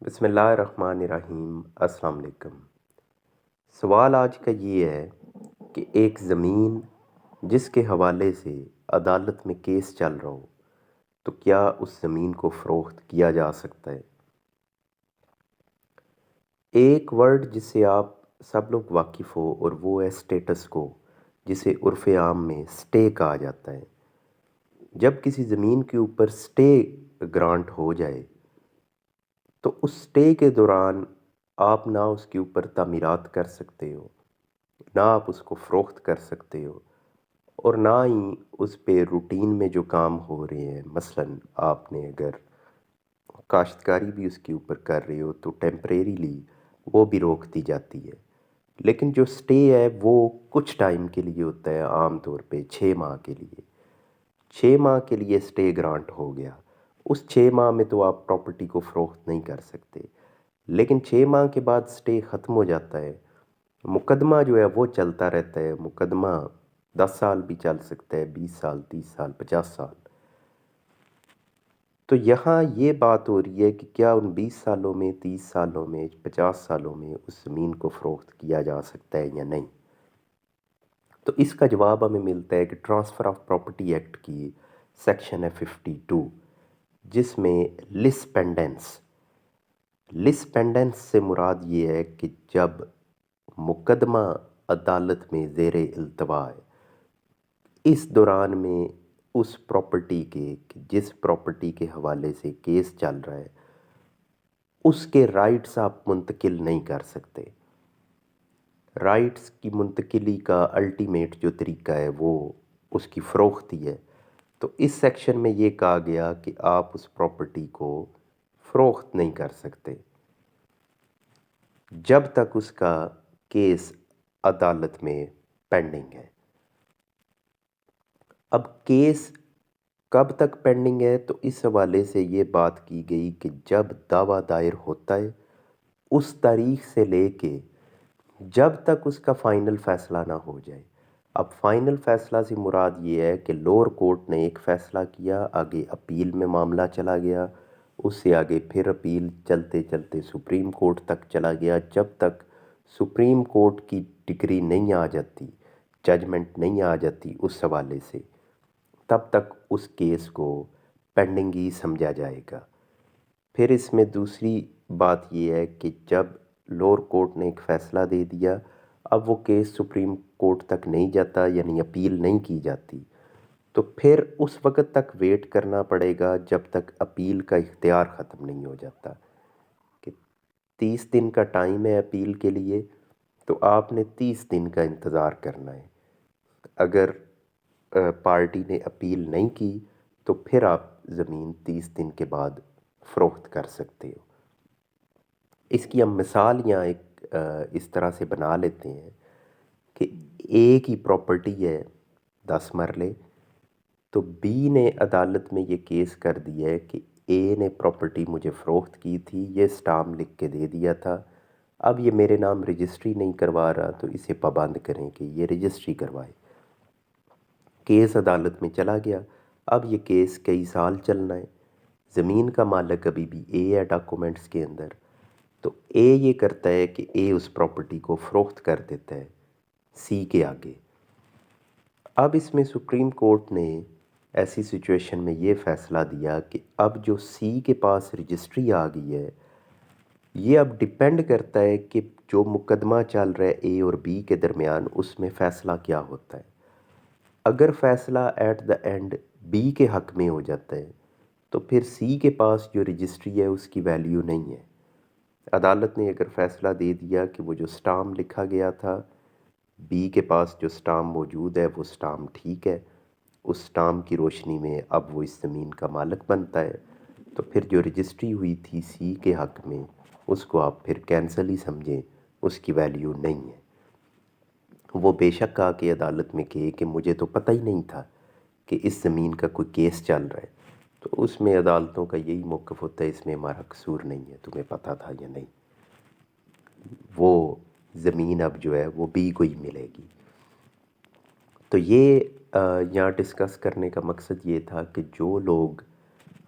بسم اللہ الرحمن الرحیم۔ السلام علیکم۔ سوال آج کا یہ ہے کہ ایک زمین جس کے حوالے سے عدالت میں کیس چل رہا ہو تو کیا اس زمین کو فروخت کیا جا سکتا ہے؟ ایک ورڈ جس سے آپ سب لوگ واقف ہو اور وہ ہے سٹیٹس کو، جسے عرف عام میں سٹے کہا جاتا ہے۔ جب کسی زمین کے اوپر سٹے گرانٹ ہو جائے تو اس سٹے کے دوران آپ نہ اس کے اوپر تعمیرات کر سکتے ہو، نہ آپ اس کو فروخت کر سکتے ہو، اور نہ ہی اس پہ روٹین میں جو کام ہو رہے ہیں، مثلاً آپ نے اگر کاشتکاری بھی اس کے اوپر کر رہے ہو تو ٹیمپریریلی وہ بھی روک دی جاتی ہے۔ لیکن جو سٹے ہے وہ کچھ ٹائم کے لیے ہوتا ہے، عام طور پہ 6 ماہ کے لیے۔ 6 ماہ کے لیے سٹے گرانٹ ہو گیا، اس 6 ماہ میں تو آپ پراپرٹی کو فروخت نہیں کر سکتے، لیکن 6 ماہ کے بعد سٹے ختم ہو جاتا ہے۔ مقدمہ جو ہے وہ چلتا رہتا ہے، مقدمہ 10 سال بھی چل سکتا ہے، 20 سال، 30 سال، 50 سال۔ تو یہاں یہ بات ہو رہی ہے کہ کیا ان 20 سالوں میں، 30 سالوں میں، 50 سالوں میں اس زمین کو فروخت کیا جا سکتا ہے یا نہیں؟ تو اس کا جواب ہمیں ملتا ہے کہ ٹرانسفر آف پراپرٹی ایکٹ کی سیکشن ہے 52، جس میں لس پینڈنس سے مراد یہ ہے کہ جب مقدمہ عدالت میں زیر التوا ہے، اس دوران میں اس پراپرٹی کے، جس پراپرٹی کے حوالے سے کیس چل رہا ہے، اس کے رائٹس آپ منتقل نہیں کر سکتے۔ رائٹس کی منتقلی کا الٹیمیٹ جو طریقہ ہے وہ اس کی فروختی ہے۔ تو اس سیکشن میں یہ کہا گیا کہ آپ اس پراپرٹی کو فروخت نہیں کر سکتے جب تک اس کا کیس عدالت میں پینڈنگ ہے۔ اب کیس کب تک پینڈنگ ہے؟ تو اس حوالے سے یہ بات کی گئی کہ جب دعویٰ دائر ہوتا ہے اس تاریخ سے لے کے جب تک اس کا فائنل فیصلہ نہ ہو جائے۔ اب فائنل فیصلہ سے مراد یہ ہے کہ لوور کورٹ نے ایک فیصلہ کیا، آگے اپیل میں معاملہ چلا گیا، اس سے آگے پھر اپیل چلتے چلتے سپریم کورٹ تک چلا گیا۔ جب تک سپریم کورٹ کی ڈگری نہیں آ جاتی، ججمنٹ نہیں آ جاتی اس حوالے سے، تب تک اس کیس کو پینڈنگ ہی سمجھا جائے گا۔ پھر اس میں دوسری بات یہ ہے کہ جب لوور کورٹ نے ایک فیصلہ دے دیا، اب وہ کیس سپریم کورٹ تک نہیں جاتا، یعنی اپیل نہیں کی جاتی، تو پھر اس وقت تک ویٹ کرنا پڑے گا جب تک اپیل کا اختیار ختم نہیں ہو جاتا۔ کہ 30 دن کا ٹائم ہے اپیل کے لیے، تو آپ نے 30 دن کا انتظار کرنا ہے۔ اگر پارٹی نے اپیل نہیں کی تو پھر آپ زمین 30 دن کے بعد فروخت کر سکتے ہو۔ اس کی ہم مثال یہاں ایک اس طرح سے بنا لیتے ہیں کہ اے کی پراپرٹی ہے 10 مرلے، تو بی نے عدالت میں یہ کیس کر دیا ہے کہ اے نے پراپرٹی مجھے فروخت کی تھی، یہ سٹامپ لکھ کے دے دیا تھا، اب یہ میرے نام رجسٹری نہیں کروا رہا، تو اسے پابند کریں کہ یہ رجسٹری کروائے۔ کیس عدالت میں چلا گیا، اب یہ کیس کئی سال چلنا ہے، زمین کا مالک ابھی بھی اے ہے ڈاکومنٹس کے اندر، تو اے یہ کرتا ہے کہ اے اس پراپرٹی کو فروخت کر دیتا ہے سی کے آگے۔ اب اس میں سپریم کورٹ نے ایسی سچویشن میں یہ فیصلہ دیا کہ اب جو سی کے پاس رجسٹری آ گئی ہے، یہ اب ڈیپینڈ کرتا ہے کہ جو مقدمہ چل رہا ہے اے اور بی کے درمیان، اس میں فیصلہ کیا ہوتا ہے۔ اگر فیصلہ ایٹ دا اینڈ بی کے حق میں ہو جاتا ہے تو پھر سی کے پاس جو رجسٹری ہے اس کی ویلیو نہیں ہے۔ عدالت نے اگر فیصلہ دے دیا کہ وہ جو سٹامپ لکھا گیا تھا، بی کے پاس جو سٹامپ موجود ہے وہ سٹامپ ٹھیک ہے، اس سٹامپ کی روشنی میں اب وہ اس زمین کا مالک بنتا ہے، تو پھر جو رجسٹری ہوئی تھی سی کے حق میں، اس کو آپ پھر کینسل ہی سمجھیں، اس کی ویلیو نہیں ہے۔ وہ بے شک آ کے عدالت میں کہے کہ مجھے تو پتہ ہی نہیں تھا کہ اس زمین کا کوئی کیس چل رہا ہے، تو اس میں عدالتوں کا یہی موقف ہوتا ہے، اس میں ہمارا قصور نہیں ہے، تمہیں پتہ تھا یا نہیں۔ وہ زمین اب جو ہے وہ بی کو ہی ملے گی۔ تو یہ یہاں ڈسکس کرنے کا مقصد یہ تھا کہ جو لوگ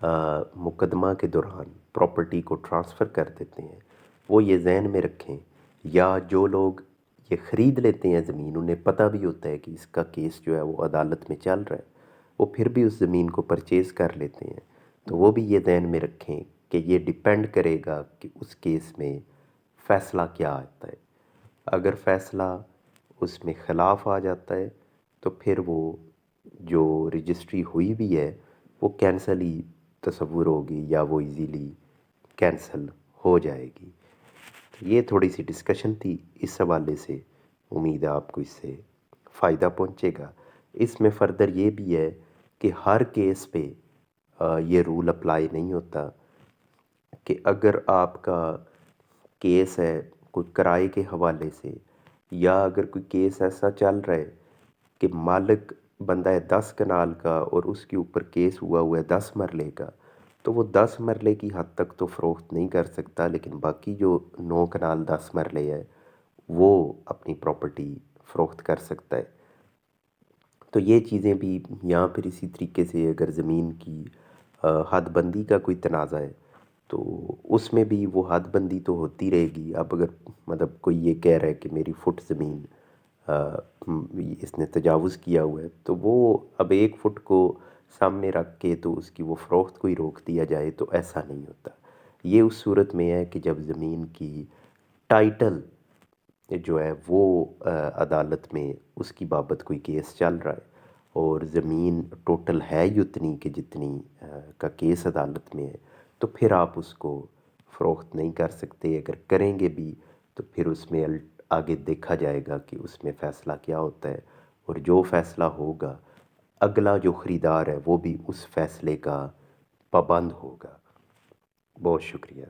مقدمہ کے دوران پراپرٹی کو ٹرانسفر کر دیتے ہیں، وہ یہ ذہن میں رکھیں، یا جو لوگ یہ خرید لیتے ہیں زمین، انہیں پتہ بھی ہوتا ہے کہ اس کا کیس جو ہے وہ عدالت میں چل رہا ہے، وہ پھر بھی اس زمین کو پرچیز کر لیتے ہیں، تو وہ بھی یہ ذہن میں رکھیں کہ یہ ڈیپینڈ کرے گا کہ اس کیس میں فیصلہ کیا آتا ہے۔ اگر فیصلہ اس میں خلاف آ جاتا ہے تو پھر وہ جو رجسٹری ہوئی بھی ہے وہ کینسل ہی تصور ہوگی، یا وہ ایزیلی کینسل ہو جائے گی۔ یہ تھوڑی سی ڈسکشن تھی اس حوالے سے، امید ہے آپ کو اس سے فائدہ پہنچے گا۔ اس میں فردر یہ بھی ہے کہ ہر کیس پہ یہ رول اپلائی نہیں ہوتا، کہ اگر آپ کا کیس ہے کوئی کرائے کے حوالے سے، یا اگر کوئی کیس ایسا چل رہا ہے کہ مالک بندہ ہے 10 کنال کا اور اس کے اوپر کیس ہوا ہے 10 مرلے کا، تو وہ 10 مرلے کی حد تک تو فروخت نہیں کر سکتا، لیکن باقی جو 9 کنال 10 مرلے ہے وہ اپنی پراپرٹی فروخت کر سکتا ہے۔ تو یہ چیزیں بھی یہاں پھر اسی طریقے سے اگر زمین کی حد بندی کا کوئی تنازع ہے تو اس میں بھی وہ حد بندی تو ہوتی رہے گی۔ اب اگر مطلب کوئی یہ کہہ رہا ہے کہ میری فٹ زمین اس نے تجاوز کیا ہوا ہے، تو وہ اب 1 فٹ کو سامنے رکھ کے تو اس کی وہ فروخت کو ہی روک دیا جائے، تو ایسا نہیں ہوتا۔ یہ اس صورت میں ہے کہ جب زمین کی ٹائٹل جو ہے وہ عدالت میں اس کی بابت کوئی کیس چل رہا ہے اور زمین ٹوٹل ہے ہی اتنی کہ جتنی کا کیس عدالت میں ہے، تو پھر آپ اس کو فروخت نہیں کر سکتے۔ اگر کریں گے بھی تو پھر اس میں آگے دیکھا جائے گا کہ اس میں فیصلہ کیا ہوتا ہے، اور جو فیصلہ ہوگا اگلا جو خریدار ہے وہ بھی اس فیصلے کا پابند ہوگا۔ بہت شکریہ۔